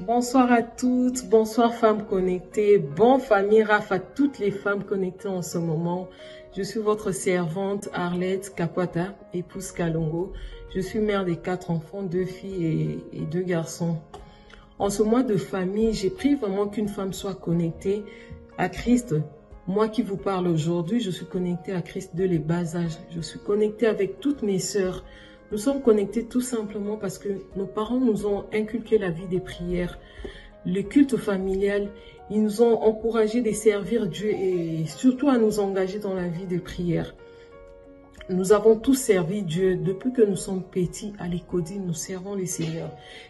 Bonsoir à toutes, bonsoir femmes connectées, bonne famille RAF à toutes les femmes connectées en ce moment. Je suis votre servante Arlette Kakwata, épouse Kalongo. Je suis mère des 4 enfants, 2 filles et 2 garçons. En ce mois de famille, j'ai pris vraiment qu'une femme soit connectée à Christ. Moi qui vous parle aujourd'hui, je suis connectée à Christ de les bas âges. Je suis connectée avec toutes mes sœurs. Nous sommes connectés tout simplement parce que nos parents nous ont inculqué la vie des prières, le culte familial. Ils nous ont encouragés de servir Dieu et surtout à nous engager dans la vie de prière. Nous avons tous servi Dieu depuis que nous sommes petits à l'Ecodie, nous servons le Seigneur.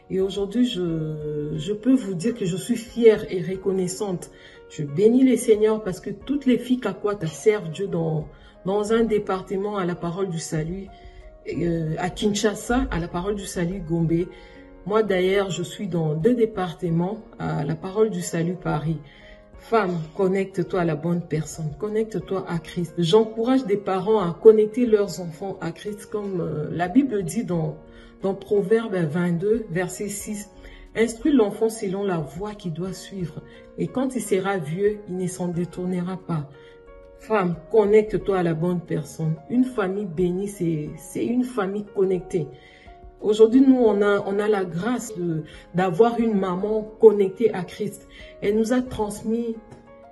Et aujourd'hui, je peux vous dire que je suis fière et reconnaissante. Je bénis le Seigneur parce que toutes les filles Kakwata servent Dieu dans un département à la Parole du Salut, à Kinshasa, à la Parole du Salut Gombe. Moi d'ailleurs, je suis dans 2 départements à la Parole du Salut Paris. Femme, connecte-toi à la bonne personne, connecte-toi à Christ. J'encourage des parents à connecter leurs enfants à Christ comme la Bible dit dans Proverbe 22, verset 6. Instruis l'enfant selon la voie qu'il doit suivre et quand il sera vieux, il ne s'en détournera pas. Femme, connecte-toi à la bonne personne. Une famille bénie, c'est une famille connectée. Aujourd'hui, nous, on a la grâce d'avoir une maman connectée à Christ. Elle nous a transmis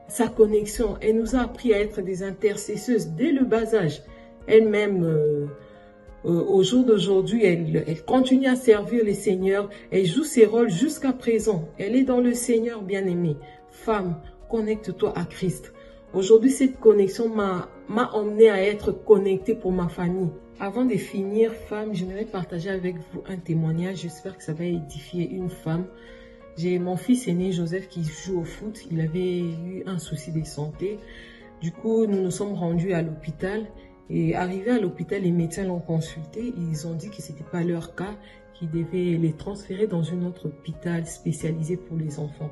sa connexion. Elle nous a appris à être des intercesseuses dès le bas âge. Elle-même, au jour d'aujourd'hui, elle continue à servir le Seigneur. Elle joue ses rôles jusqu'à présent. Elle est dans le Seigneur bien-aimé. Femme, connecte-toi à Christ. Aujourd'hui, cette connexion m'a emmené à être connectée pour ma famille. Avant de finir, femme, j'aimerais partager avec vous un témoignage. J'espère que ça va édifier une femme. J'ai mon fils aîné, Joseph, qui joue au foot. Il avait eu un souci de santé. Du coup, nous nous sommes rendus à l'hôpital. Et arrivé à l'hôpital, les médecins l'ont consulté. Ils ont dit que ce n'était pas leur cas, qu'ils devaient les transférer dans un autre hôpital spécialisé pour les enfants.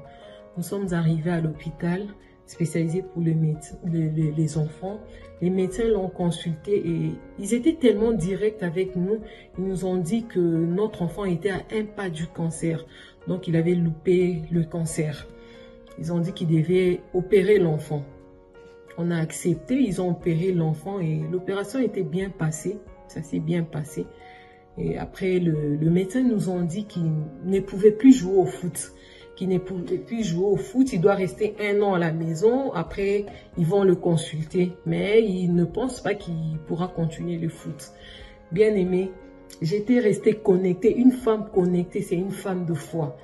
Nous sommes arrivés à l'hôpital spécialisé pour les enfants. Les médecins l'ont consulté et ils étaient tellement directs avec nous. Ils nous ont dit que notre enfant était à un pas du cancer. Donc, il avait loupé le cancer. Ils ont dit qu'ils devaient opérer l'enfant. On a accepté, ils ont opéré l'enfant et l'opération était bien passée. Ça s'est bien passé. Et après, le médecin nous a dit qu'il ne pouvait plus jouer au foot. Qui ne pouvait plus jouer au foot, il doit rester 1 an à la maison. Après, ils vont le consulter, mais il ne pense pas qu'il pourra continuer le foot. Bien aimé, j'étais restée connectée. Une femme connectée, c'est une femme de foi.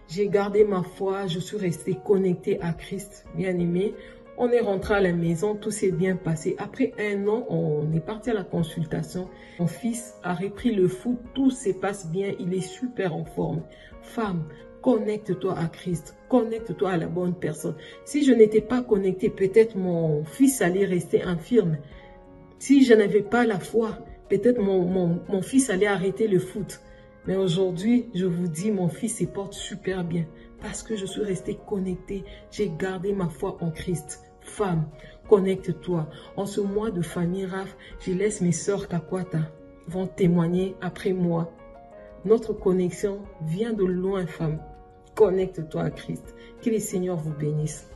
J'ai gardé ma foi, je suis restée connectée à Christ. Bien aimé, on est rentré à la maison, tout s'est bien passé. Après 1 an, on est parti à la consultation. Mon fils a repris le foot, tout se passe bien, il est super en forme. Femme, connecte-toi à Christ, connecte-toi à la bonne personne. Si je n'étais pas connectée, peut-être mon fils allait rester infirme. Si je n'avais pas la foi, peut-être mon fils allait arrêter le foot. Mais aujourd'hui, je vous dis, mon fils se porte super bien parce que je suis restée connectée. J'ai gardé ma foi en Christ. Femme, connecte-toi. En ce mois de famille RAF, je laisse mes sœurs Kakwata vont témoigner après moi. Notre connexion vient de loin, femme. Connecte-toi à Christ. Que le Seigneur vous bénisse.